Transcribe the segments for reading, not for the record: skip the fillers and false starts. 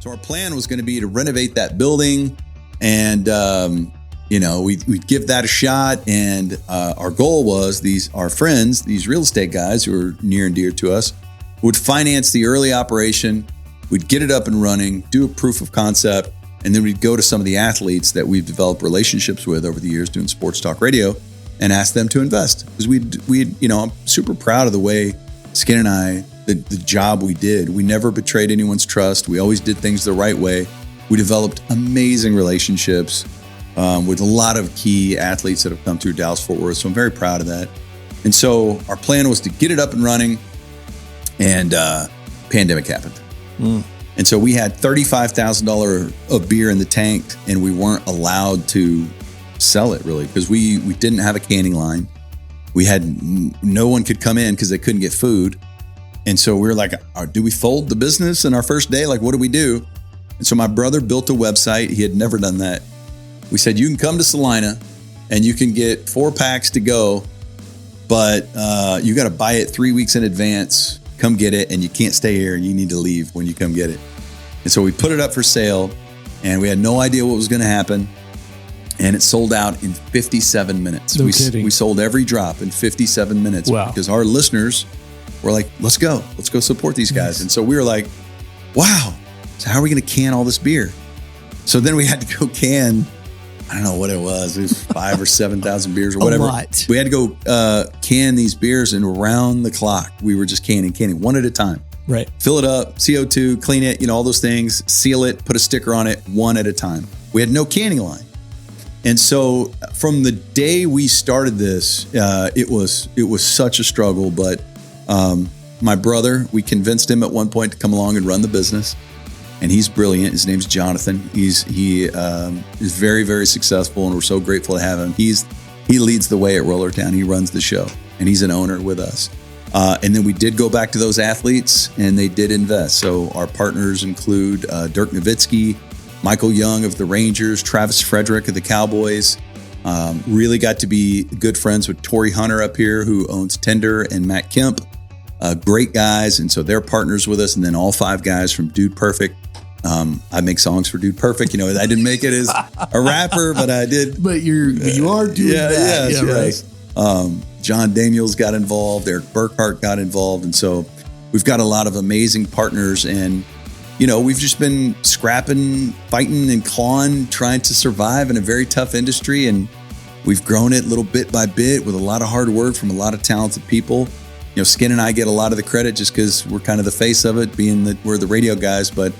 So our plan was going to be to renovate that building and, we'd give that a shot. And our goal was our friends, these real estate guys who are near and dear to us, would finance the early operation. We'd get it up and running, do a proof of concept, and then we'd go to some of the athletes that we've developed relationships with over the years doing sports talk radio and ask them to invest. Because I'm super proud of the way Skin and I, the job we did. We never betrayed anyone's trust. We always did things the right way. We developed amazing relationships with a lot of key athletes that have come through Dallas-Fort Worth. So I'm very proud of that. And so our plan was to get it up and running, and pandemic happened. And so we had $35,000 of beer in the tank, and we weren't allowed to sell it really because we didn't have a canning line. We had no one could come in because they couldn't get food. And so we were like, do we fold the business in our first day? Like, what do we do? And so my brother built a website. He had never done that. We said, you can come to Celina and you can get 4 packs to go, but you got to buy it 3 weeks in advance. Come get it. And you can't stay here. You need to leave when you come get it. And so we put it up for sale, and we had no idea what was going to happen. And it sold out in 57 minutes. No kidding. We sold every drop in 57 minutes. Wow. Because our listeners were like, let's go support these guys. Yes. And so we were like, wow, so how are we going to can all this beer? So then we had to go can, I don't know what it was 5,000 or 7,000 beers or whatever. A lot. We had to go can these beers, and around the clock, we were just canning one at a time. Right. Fill it up, CO2, clean it, all those things, seal it, put a sticker on it, one at a time. We had no canning line. And so from the day we started this, it was such a struggle. But my brother, we convinced him at one point to come along and run the business. And he's brilliant. His name's Jonathan. He is very, very successful, and we're so grateful to have him. He leads the way at Rollertown. He runs the show, and he's an owner with us. And then we did go back to those athletes, and they did invest. So our partners include Dirk Nowitzki, Michael Young of the Rangers, Travis Frederick of the Cowboys. Really got to be good friends with Torrey Hunter up here, who owns Tender, and Matt Kemp. Great guys. And so they're partners with us. And then all 5 guys from Dude Perfect. I make songs for Dude Perfect. I didn't make it as a rapper, but I did. But you are doing that. Yes. Right. John Daniels got involved. Eric Burkhart got involved. And so we've got a lot of amazing partners, and we've just been scrapping, fighting, and clawing, trying to survive in a very tough industry. And we've grown it little bit by bit with a lot of hard work from a lot of talented people. Skin and I get a lot of the credit just because we're kind of the face of it, being that we're the radio guys, but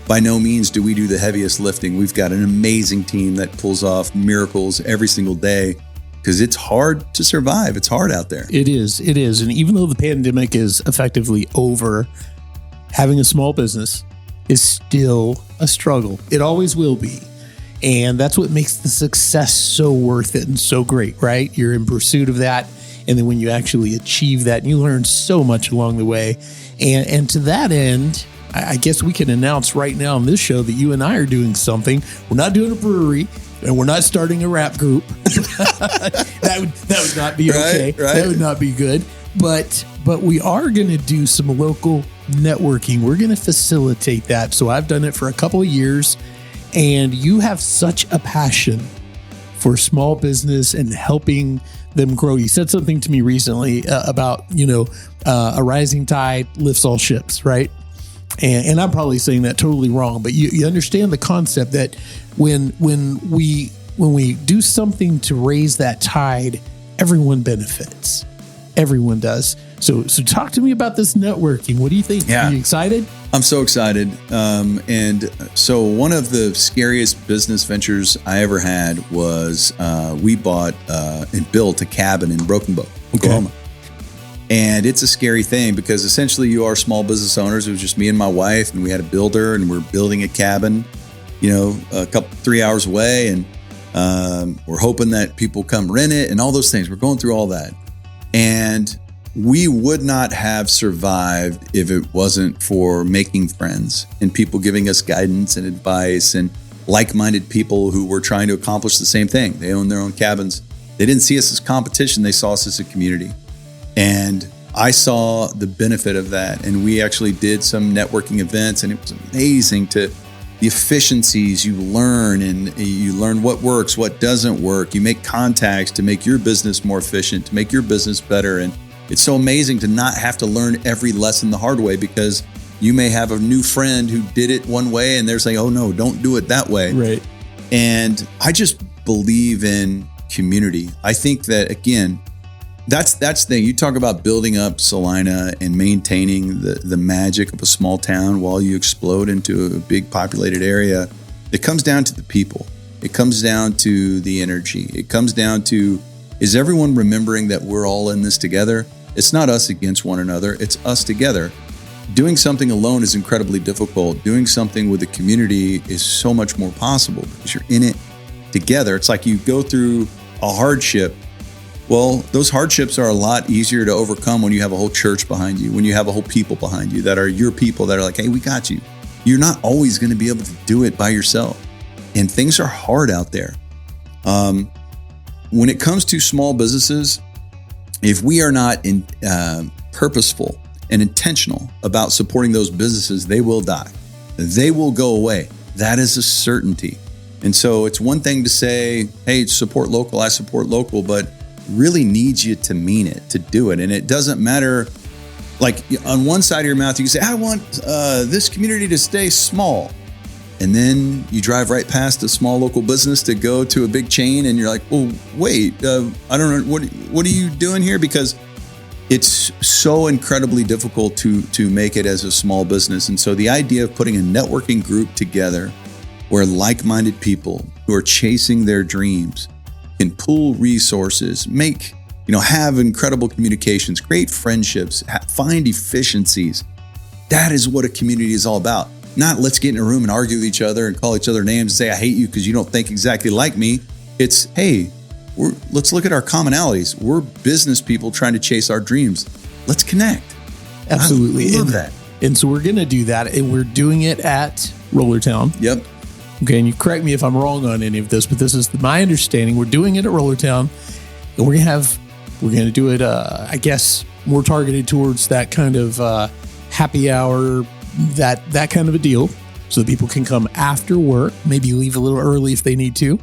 by no means do we do the heaviest lifting. We've got an amazing team that pulls off miracles every single day, because it's hard to survive. It's hard out there. It is. And even though the pandemic is effectively over, having a small business is still a struggle. It always will be. And that's what makes the success so worth it and so great, right? You're in pursuit of that. And then when you actually achieve that, you learn so much along the way. And to that end, I guess we can announce right now on this show that you and I are doing something. We're not doing a brewery, and we're not starting a rap group. that would not be okay. Right. That would not be good. But we are going to do some local networking. We're going to facilitate that. So I've done it for a couple of years, and you have such a passion for small business and helping them grow. You said something to me recently about, a rising tide lifts all ships, right? And I'm probably saying that totally wrong, but you understand the concept that when we do something to raise that tide, everyone benefits. Everyone does. So talk to me about this networking. What do you think? Yeah. Are you excited? I'm so excited. And so one of the scariest business ventures I ever had was we bought and built a cabin in Broken Bow, Oklahoma. Okay. And it's a scary thing because essentially you are small business owners. It was just me and my wife, and we had a builder, and we're building a cabin, 3 hours away. And we're hoping that people come rent it and all those things. We're going through all that. And we would not have survived if it wasn't for making friends and people giving us guidance and advice and like-minded people who were trying to accomplish the same thing. They own their own cabins. They didn't see us as competition. They saw us as a community. And I saw the benefit of that. And we actually did some networking events, and it was amazing to the efficiencies you learn, and you learn what works, what doesn't work. You make contacts to make your business more efficient, to make your business better. And it's so amazing to not have to learn every lesson the hard way, because you may have a new friend who did it one way and they're saying, oh no, don't do it that way. Right. And I just believe in community. I think that, again, that's the thing. You talk about building up Celina and maintaining the magic of a small town while you explode into a big populated area. It comes down to the people. It comes down to the energy. It comes down to, is everyone remembering that we're all in this together? It's not us against one another. It's us together. Doing something alone is incredibly difficult. Doing something with a community is so much more possible because you're in it together. It's like you go through a hardship. Well, those hardships are a lot easier to overcome when you have a whole church behind you, when you have a whole people behind you that are your people that are like, hey, we got you. You're not always going to be able to do it by yourself. And things are hard out there. When it comes to small businesses, if we are not purposeful and intentional about supporting those businesses, they will die. They will go away. That is a certainty. And so it's one thing to say, hey, support local, I support local, but really needs you to mean it, to do it. And it doesn't matter, like on one side of your mouth, you can say, I want this community to stay small. And then you drive right past a small local business to go to a big chain. And you're like, well, wait, I don't know. What are you doing here? Because it's so incredibly difficult to make it as a small business. And so the idea of putting a networking group together where like-minded people who are chasing their dreams can pool resources, have incredible communications, great friendships, find efficiencies. That is what a community is all about. Not let's get in a room and argue with each other and call each other names and say, I hate you because you don't think exactly like me. It's, hey, let's look at our commonalities. We're business people trying to chase our dreams. Let's connect. Absolutely. I love that. And so we're going to do that. And we're doing it at Rollertown. Yep. Okay, and you correct me if I'm wrong on any of this, but this is my understanding. We're doing it at Rollertown, and we're gonna do it. I guess more targeted towards that kind of happy hour, that kind of a deal, so that people can come after work, maybe leave a little early if they need to.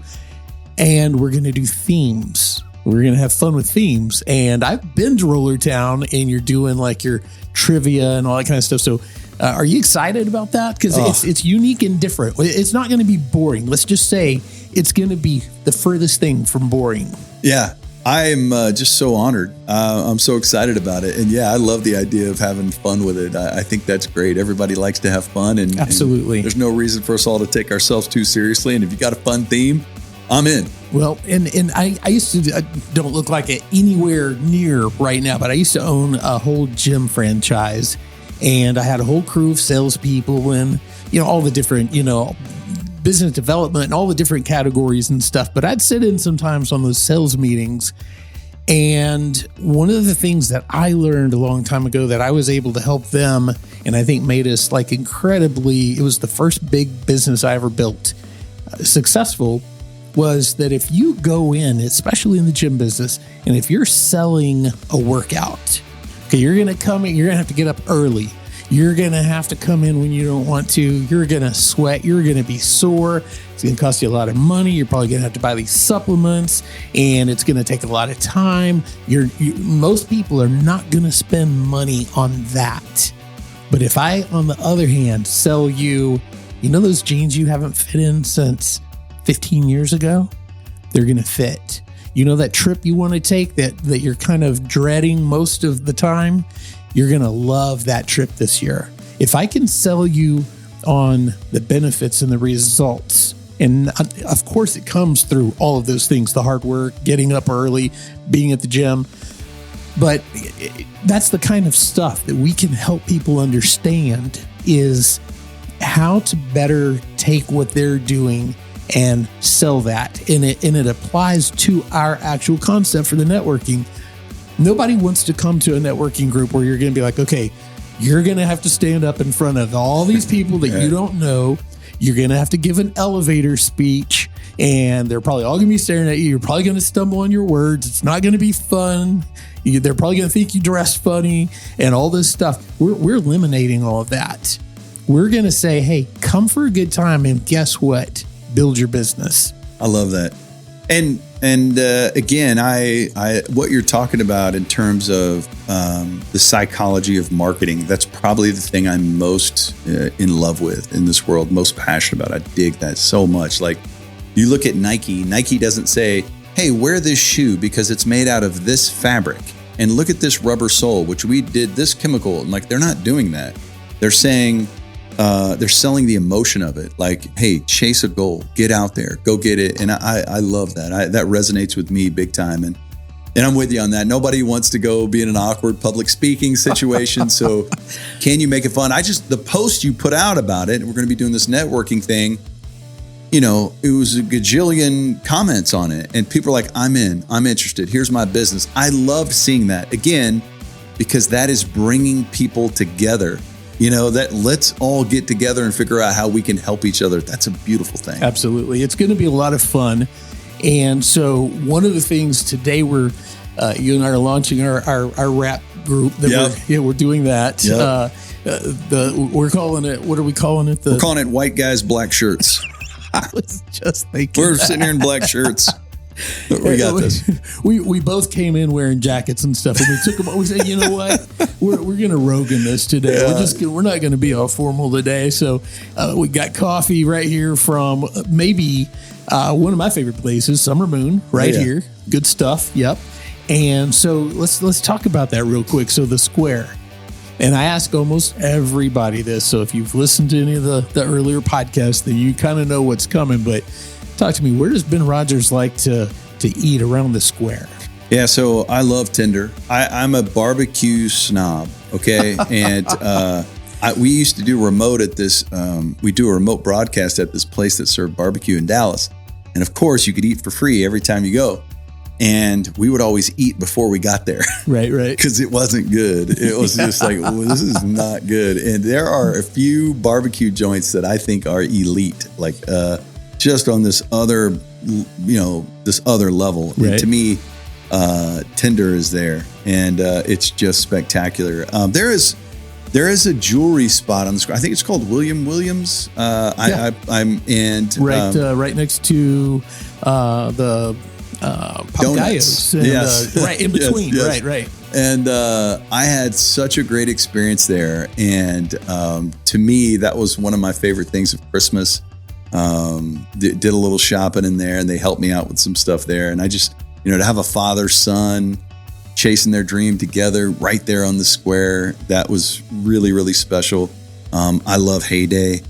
And we're gonna do themes. We're gonna have fun with themes. And I've been to Rollertown, and you're doing like your trivia and all that kind of stuff. So. Are you excited about that? Because it's unique and different. It's not going to be boring. Let's just say it's going to be the furthest thing from boring. Yeah, I'm just so honored. I'm so excited about it. And yeah, I love the idea of having fun with it. I think that's great. Everybody likes to have fun. And absolutely. And there's no reason for us all to take ourselves too seriously. And if you got a fun theme, I'm in. Well, and I used to, I don't look like it anywhere near right now, but I used to own a whole gym franchise. And I had a whole crew of salespeople and, all the different, business development and all the different categories and stuff. But I'd sit in sometimes on those sales meetings. And one of the things that I learned a long time ago that I was able to help them, and I think made us it was the first big business I ever built successful, was that if you go in, especially in the gym business, and if you're selling a workout, okay, you're going to have to get up early. You're going to have to come in when you don't want to. You're going to sweat. You're going to be sore. It's going to cost you a lot of money. You're probably going to have to buy these supplements, and it's going to take a lot of time. Most people are not going to spend money on that. But if I, on the other hand, sell you, those jeans you haven't fit in since 15 years ago, they're going to fit. That trip you want to take that you're kind of dreading most of the time, you're going to love that trip this year. If I can sell you on the benefits and the results, and of course it comes through all of those things, the hard work, getting up early, being at the gym, but that's the kind of stuff that we can help people understand is how to better take what they're doing and sell that. And it applies to our actual concept for the networking. Nobody wants to come to a networking group where you're going to be like, okay, you're going to have to stand up in front of all these people that you don't know. You're going to have to give an elevator speech, and they're probably all going to be staring at you. You're probably going to stumble on your words. It's not going to be fun. They're probably going to think you dress funny and all this stuff. We're eliminating all of that. we're going to say, hey, come for a good time. And guess what? Build your business. I love that. And again, I what you're talking about in terms of the psychology of marketing, that's probably the thing I'm most in love with in this world, most passionate about. I dig that so much. Like, you look at Nike. Nike doesn't say, hey, wear this shoe because it's made out of this fabric. And look at this rubber sole, which we did this chemical. And like, they're not doing that. They're saying, they're selling the emotion of it. Like, hey, chase a goal, get out there, go get it. And I love that. That resonates with me big time. And I'm with you on that. Nobody wants to go be in an awkward public speaking situation. So can you make it fun? The post you put out about it, we're going to be doing this networking thing. You know, it was a gajillion comments on it. And people are like, I'm in, I'm interested. Here's my business. I loved seeing that again, because that is bringing people together. You know, that let's all get together and figure out how we can help each other. That's a beautiful thing. Absolutely. It's going to be a lot of fun. And so one of the things today you and I are launching our rap group. We're doing that. Yep. We're calling it, what are we calling it? We're calling it White Guys, Black Shirts. I was just thinking we're sitting here in black shirts. We got this. We both came in wearing jackets and stuff, and we took them. We said, you know what, we're going to Rogan this today. Yeah. We're not going to be all formal today. So we got coffee right here from maybe one of my favorite places, Summer Moon, right here. Good stuff. Yep. And so let's talk about that real quick. So the Square. And I ask almost everybody this. So if you've listened to any of the earlier podcasts, then you kind of know what's coming. But talk to me. Where does Ben Rogers like to eat around the Square? Yeah, so I love Tinder. I'm a barbecue snob, okay? And we used to do remote at this, we do a remote broadcast at this place that served barbecue in Dallas. And of course, you could eat for free every time you go. And we would always eat before we got there. Right. Because it wasn't good. It was just like, well, this is not good. And there are a few barbecue joints that I think are elite, like just on this other, this other level. Right. And to me, Tinder is there, and it's just spectacular. There is a jewelry spot on the Square. I think it's called William Williams. Right next to the Papagayos. Yes. Right in between. Yes. Right. And I had such a great experience there. And to me, that was one of my favorite things of Christmas. Did a little shopping in there, and they helped me out with some stuff there. And I just, to have a father-son chasing their dream together right there on the Square, that was really, really special. I love Heyday.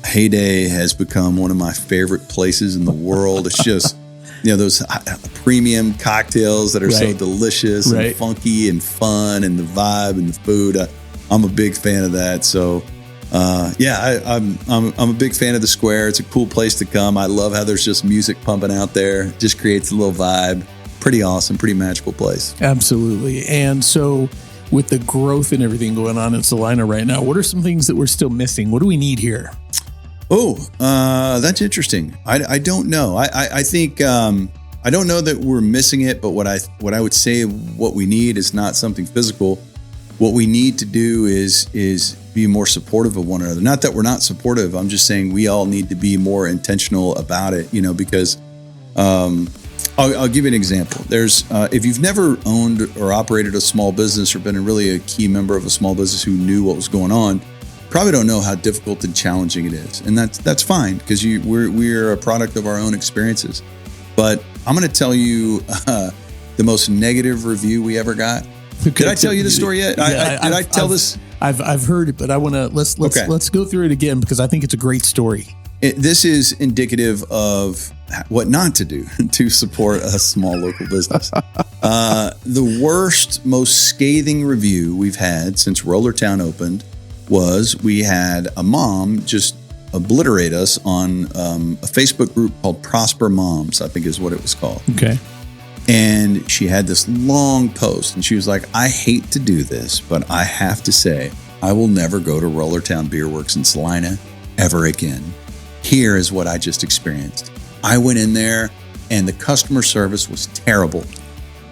Heyday has become one of my favorite places in the world. It's just, those premium cocktails that are so delicious and funky and fun, and the vibe and the food. I'm a big fan of that. So, I'm a big fan of the Square. It's a cool place to come. I love how there's just music pumping out there. It just creates a little vibe. Pretty awesome, pretty magical place. Absolutely. And so with the growth and everything going on in Celina right now, what are some things that we're still missing? What do we need here? Oh, that's interesting. I don't know. I think I don't know that we're missing it, but what I would say what we need is not something physical. What we need to do is be more supportive of one another. Not that we're not supportive. I'm just saying we all need to be more intentional about it. Because I'll give you an example. There's if you've never owned or operated a small business or been really a key member of a small business who knew what was going on, probably don't know how difficult and challenging it is. And that's fine, because we're a product of our own experiences. But I'm going to tell you the most negative review we ever got. Did I tell you the story yet? Did I tell this? I've heard it, but I want to let's go through it again, because I think it's a great story. This is indicative of what not to do to support a small local business. The worst, most scathing review we've had since Rollertown opened was we had a mom just obliterate us on a Facebook group called Prosper Moms, I think is what it was called. Okay. And she had this long post, and she was like, I hate to do this, but I have to say, I will never go to Rollertown Beer Works in Celina ever again. Here is what I just experienced. I went in there, and the customer service was terrible.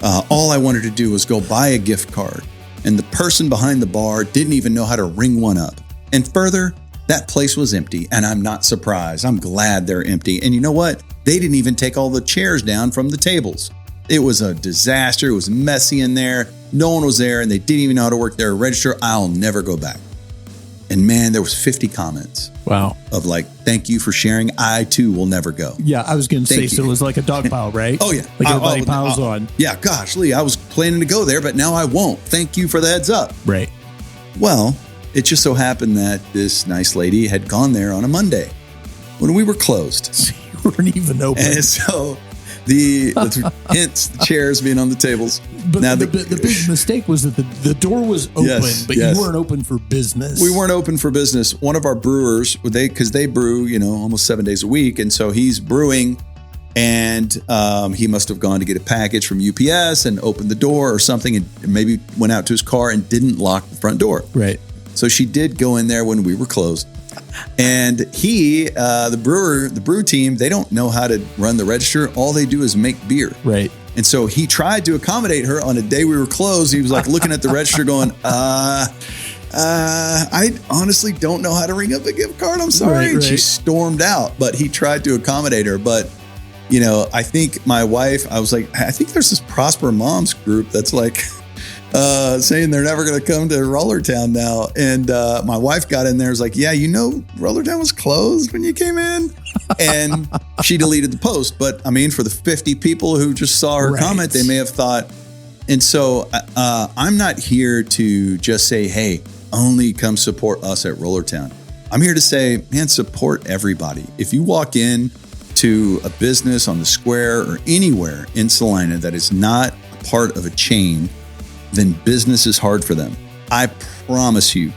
All I wanted to do was go buy a gift card, and the person behind the bar didn't even know how to ring one up. And further, That place was empty, and I'm not surprised. I'm glad they're empty. And you know what? They didn't even take all the chairs down from the tables. It was a disaster. It was messy in there. No one was there, and they didn't even know how to work their register. I'll never go back. And man, there was 50 comments. Wow. Of like, thank you for sharing. I too will never go. Yeah, I was going to say, so it was like a dog pile, right? Oh, yeah. Like everybody piles on. Yeah, gosh, Lee, I was planning to go there, but now I won't. Thank you for the heads up. Right. Well, it just so happened that this nice lady had gone there on a Monday when we were closed. So you weren't even open. And so hence the chairs being on the tables. But now the big mistake was that the door was open, but you weren't open for business. We weren't open for business. One of our brewers, because they brew, almost 7 days a week. And so he's brewing, and he must have gone to get a package from UPS and opened the door or something, and maybe went out to his car and didn't lock the front door. Right. So she did go in there when we were closed. And the brew team, they don't know how to run the register. All they do is make beer. Right. And so he tried to accommodate her on a day we were closed. He was like looking at the register going, I honestly don't know how to ring up a gift card. I'm sorry. Right. And she stormed out, but he tried to accommodate her. But, I think my wife, I was like, I think there's this Prosper Moms group that's like, saying they're never going to come to Rollertown now. And my wife got in there and was like, yeah, Rollertown was closed when you came in. And she deleted the post. But I mean, for the 50 people who just saw her comment, they may have thought. And so I'm not here to just say, hey, only come support us at Rollertown. I'm here to say, man, support everybody. If you walk in to a business on the square or anywhere in Celina that is not a part of a chain, then business is hard for them. I promise you,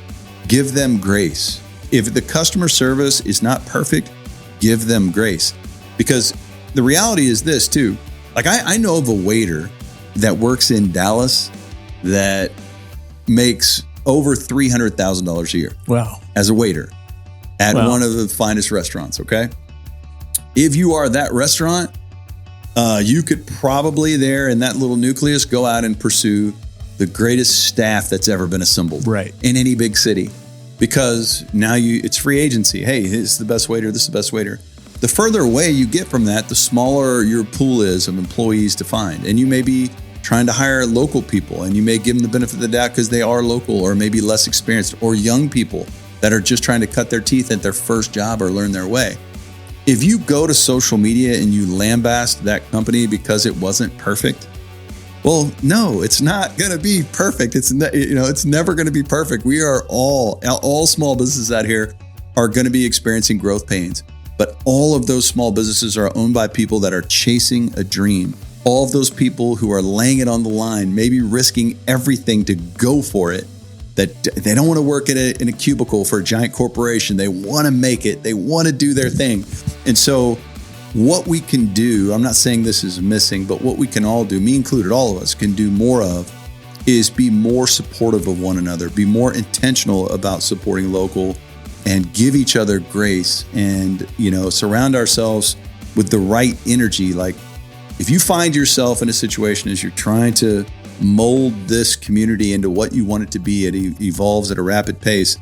give them grace. If the customer service is not perfect, give them grace. Because the reality is this too. Like I know of a waiter that works in Dallas that makes over $300,000 a year. Wow. As a waiter at one of the finest restaurants, okay? If you are that restaurant, you could probably there in that little nucleus go out and pursue the greatest staff that's ever been assembled in any big city, because now it's free agency. Hey, this is the best waiter. This is the best waiter. The further away you get from that, the smaller your pool is of employees to find. And you may be trying to hire local people, and you may give them the benefit of the doubt because they are local or maybe less experienced, or young people that are just trying to cut their teeth at their first job or learn their way. If you go to social media and you lambast that company because it wasn't perfect, well, no, it's not going to be perfect. It's never going to be perfect. We are all small businesses out here are going to be experiencing growth pains, but all of those small businesses are owned by people that are chasing a dream. All of those people who are laying it on the line, maybe risking everything to go for it, that they don't want to work in a cubicle for a giant corporation. They want to make it. They want to do their thing. And so what we can do, I'm not saying this is missing, but what we can all do, me included, all of us can do more of, is be more supportive of one another, be more intentional about supporting local, and give each other grace, and, surround ourselves with the right energy. Like if you find yourself in a situation as you're trying to mold this community into what you want it to be, it evolves at a rapid pace,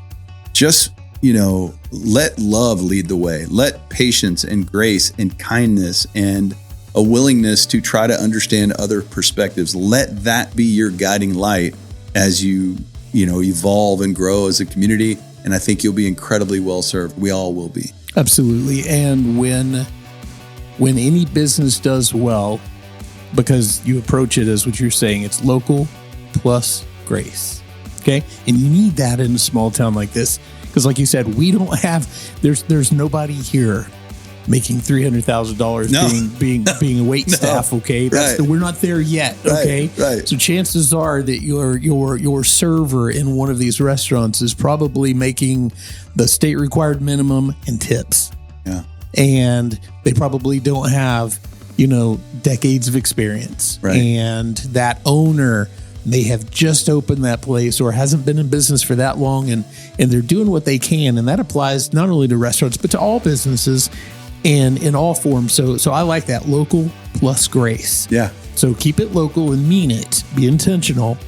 just let love lead the way. Let patience and grace and kindness and a willingness to try to understand other perspectives, let that be your guiding light as you evolve and grow as a community. And I think you'll be incredibly well served. We all will be. Absolutely. And when any business does well, because you approach it as what you're saying, it's local plus grace. Okay. And you need that in a small town like this. Because like you said, we don't have, there's nobody here making $300,000 being a wait staff. Okay. We're not there yet. Okay. Right. So chances are that your server in one of these restaurants is probably making the state required minimum and tips. Yeah. And they probably don't have, decades of experience. Right. And that owner may have just opened that place or hasn't been in business for that long, and they're doing what they can. And that applies not only to restaurants, but to all businesses and in all forms. So I like that, local plus grace. Yeah. So keep it local and mean it, be intentional,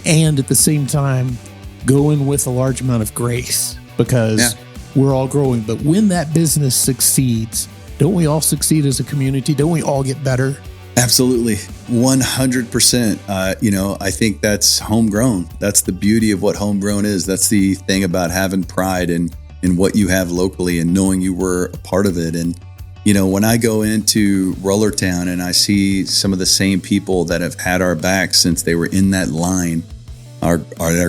and at the same time, go in with a large amount of grace, because we're all growing. But when that business succeeds, don't we all succeed as a community? Don't we all get better? Absolutely. 100%. I think that's homegrown. That's the beauty of what homegrown is. That's the thing about having pride in what you have locally and knowing you were a part of it. And, when I go into Rollertown and I see some of the same people that have had our back since they were in that line, our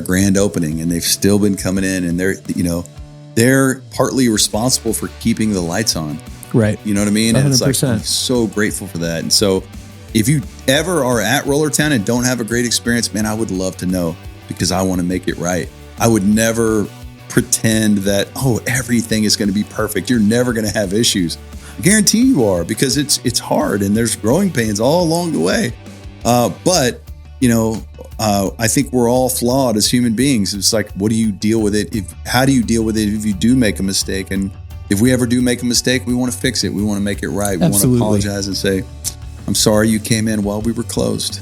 grand opening, and they've still been coming in, and they're partly responsible for keeping the lights on. Right. You know what I mean? 100%. And it's like, I'm so grateful for that. And so if you ever are at Rollertown and don't have a great experience, man, I would love to know, because I want to make it right. I would never pretend that, everything is going to be perfect. You're never going to have issues. I guarantee you are, because it's hard and there's growing pains all along the way. But I think we're all flawed as human beings. It's like, what do you deal with it? How do you deal with it if you do make a mistake? And if we ever do make a mistake, we want to fix it. We want to make it right. We Absolutely. want to apologize and say, I'm sorry you came in while we were closed.